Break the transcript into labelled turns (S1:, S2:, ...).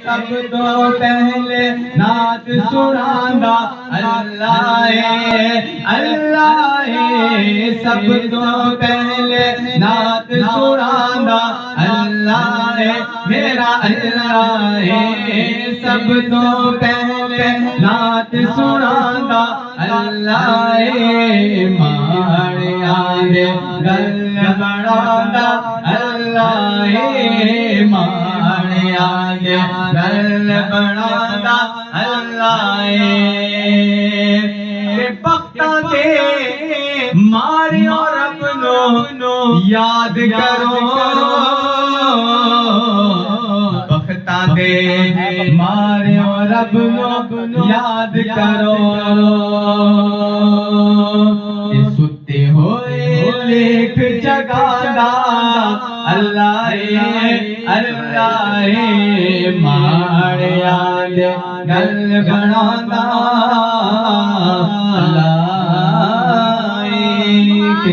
S1: सब तो पहले नात सुनांदा अल्लाह अल्लाह। सब तो पहले नात सुनांदा अल्लाह मेरा अल्लाह। सब तो पहले नात सुनांदा अल्लाह। माड़िया दे गल बनांदा अल्लाह। माड़िया दे गल बनांदा अल्लाह। बख्तां दे मारियो रब नो याद करो। बख्तां दे मारियो रब नो याद करो। सुते होए लेख जगांदा अल्लाह अल्लाह। माड़िया दे गल बनांदा